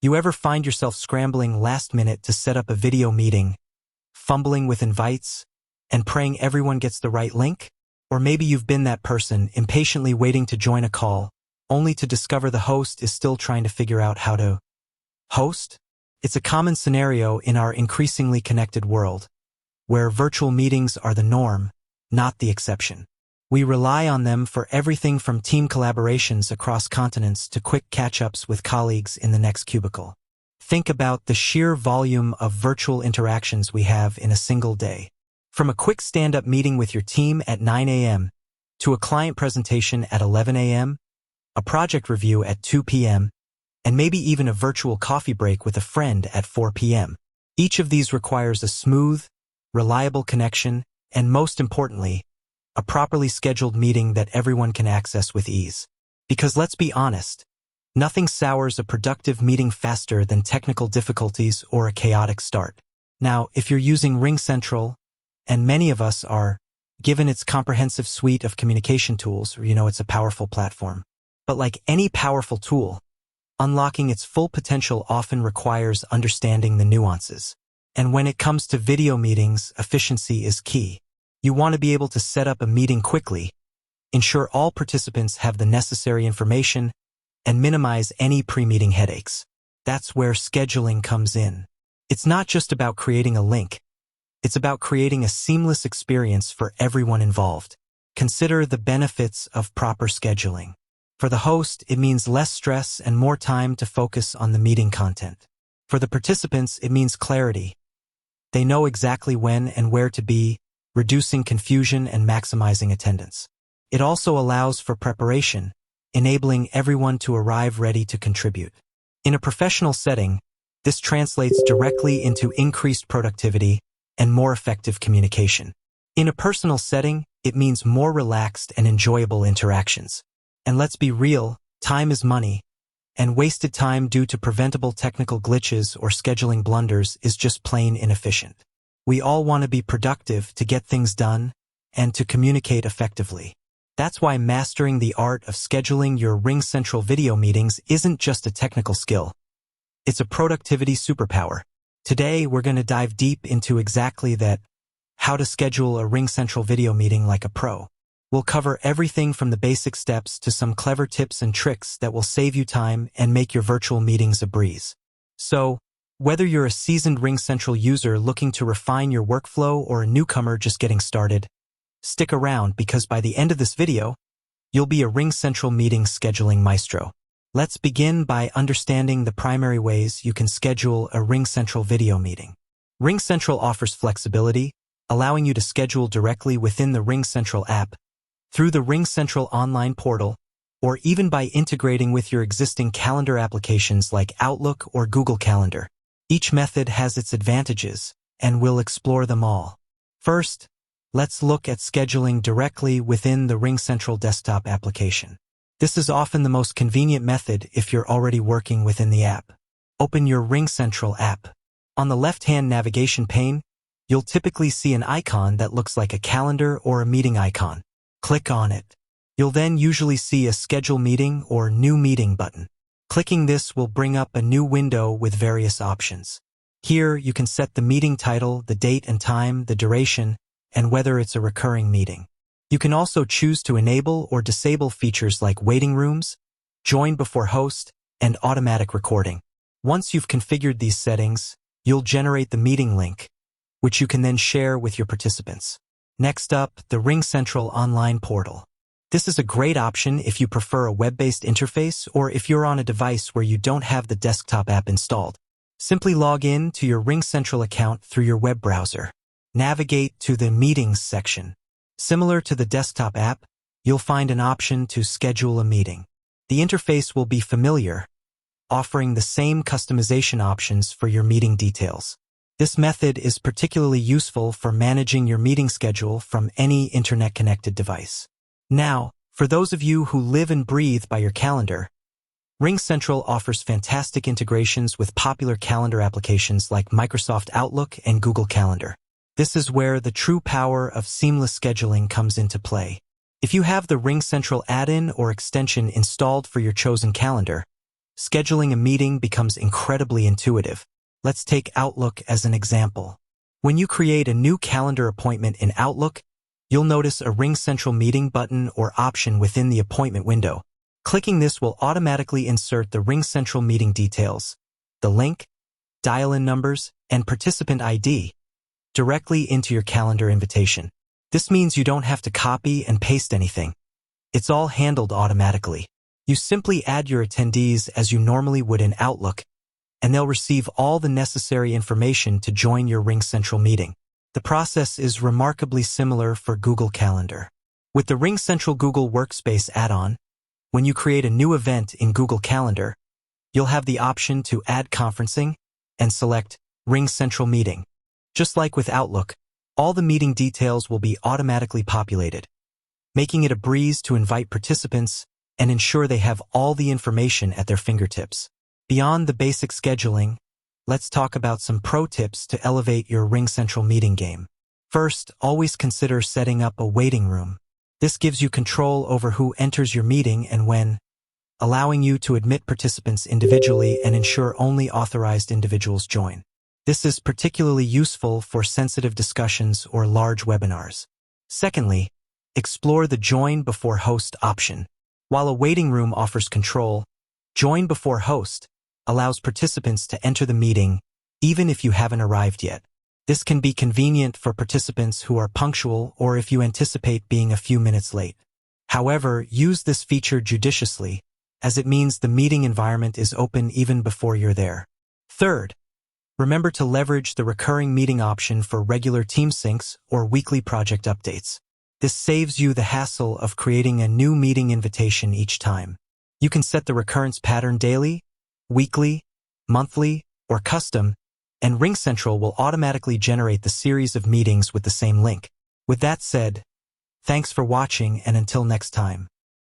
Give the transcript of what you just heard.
You ever find yourself scrambling last minute to set up a video meeting, fumbling with invites, and praying everyone gets the right link? Or maybe you've been that person impatiently waiting to join a call, only to discover the host is still trying to figure out how to host? It's a common scenario in our increasingly connected world, where virtual meetings are the norm, not the exception. We rely on them for everything from team collaborations across continents to quick catch-ups with colleagues in the next cubicle. Think about the sheer volume of virtual interactions we have in a single day. From a quick stand-up meeting with your team at 9 a.m. to a client presentation at 11 a.m., a project review at 2 p.m., and maybe even a virtual coffee break with a friend at 4 p.m. Each of these requires a smooth, reliable connection, and most importantly, a properly scheduled meeting that everyone can access with ease. Because let's be honest, nothing sours a productive meeting faster than technical difficulties or a chaotic start. Now, if you're using RingCentral, and many of us are, given its comprehensive suite of communication tools, it's a powerful platform. But like any powerful tool, unlocking its full potential often requires understanding the nuances. And when it comes to video meetings, efficiency is key. You want to be able to set up a meeting quickly, ensure all participants have the necessary information, and minimize any pre-meeting headaches. That's where scheduling comes in. It's not just about creating a link. It's about creating a seamless experience for everyone involved. Consider the benefits of proper scheduling. For the host, it means less stress and more time to focus on the meeting content. For the participants, it means clarity. They know exactly when and where to be, reducing confusion and maximizing attendance. It also allows for preparation, enabling everyone to arrive ready to contribute. In a professional setting, this translates directly into increased productivity and more effective communication. In a personal setting, it means more relaxed and enjoyable interactions. And let's be real, time is money, and wasted time due to preventable technical glitches or scheduling blunders is just plain inefficient. We all want to be productive to get things done and to communicate effectively. That's why mastering the art of scheduling your RingCentral video meetings isn't just a technical skill. It's a productivity superpower. Today, we're going to dive deep into exactly that, how to schedule a RingCentral video meeting like a pro. We'll cover everything from the basic steps to some clever tips and tricks that will save you time and make your virtual meetings a breeze. So, whether you're a seasoned RingCentral user looking to refine your workflow or a newcomer just getting started, stick around because by the end of this video, you'll be a RingCentral meeting scheduling maestro. Let's begin by understanding the primary ways you can schedule a RingCentral video meeting. RingCentral offers flexibility, allowing you to schedule directly within the RingCentral app, through the RingCentral online portal, or even by integrating with your existing calendar applications like Outlook or Google Calendar. Each method has its advantages, and we'll explore them all. First, let's look at scheduling directly within the RingCentral desktop application. This is often the most convenient method if you're already working within the app. Open your RingCentral app. On the left-hand navigation pane, you'll typically see an icon that looks like a calendar or a meeting icon. Click on it. You'll then usually see a Schedule Meeting or New Meeting button. Clicking this will bring up a new window with various options. Here, you can set the meeting title, the date and time, the duration, and whether it's a recurring meeting. You can also choose to enable or disable features like waiting rooms, join before host, and automatic recording. Once you've configured these settings, you'll generate the meeting link, which you can then share with your participants. Next up, the RingCentral online portal. This is a great option if you prefer a web-based interface or if you're on a device where you don't have the desktop app installed. Simply log in to your RingCentral account through your web browser. Navigate to the Meetings section. Similar to the desktop app, you'll find an option to schedule a meeting. The interface will be familiar, offering the same customization options for your meeting details. This method is particularly useful for managing your meeting schedule from any internet-connected device. Now, for those of you who live and breathe by your calendar, RingCentral offers fantastic integrations with popular calendar applications like Microsoft Outlook and Google Calendar. This is where the true power of seamless scheduling comes into play. If you have the RingCentral add-in or extension installed for your chosen calendar, Scheduling a meeting becomes incredibly intuitive. Let's take Outlook as an example. When you create a new calendar appointment in Outlook, you'll notice a RingCentral meeting button or option within the appointment window. Clicking this will automatically insert the RingCentral meeting details, the link, dial-in numbers, and participant ID directly into your calendar invitation. This means you don't have to copy and paste anything. It's all handled automatically. You simply add your attendees as you normally would in Outlook, and they'll receive all the necessary information to join your RingCentral meeting. The process is remarkably similar for Google Calendar. With the RingCentral Google Workspace add-on, when you create a new event in Google Calendar, you'll have the option to add conferencing and select RingCentral Meeting. Just like with Outlook, all the meeting details will be automatically populated, making it a breeze to invite participants and ensure they have all the information at their fingertips. Beyond the basic scheduling, let's talk about some pro tips to elevate your RingCentral meeting game. First, always consider setting up a waiting room. This gives you control over who enters your meeting and when, allowing you to admit participants individually and ensure only authorized individuals join. This is particularly useful for sensitive discussions or large webinars. Secondly, explore the Join Before Host option. While a waiting room offers control, Join Before Host allows participants to enter the meeting even if you haven't arrived yet. This can be convenient for participants who are punctual or if you anticipate being a few minutes late. However, use this feature judiciously, as it means the meeting environment is open even before you're there. Third, remember to leverage the recurring meeting option for regular team syncs or weekly project updates. This saves you the hassle of creating a new meeting invitation each time. You can set the recurrence pattern daily, weekly, monthly, or custom, and RingCentral will automatically generate the series of meetings with the same link. With that said, thanks for watching and until next time.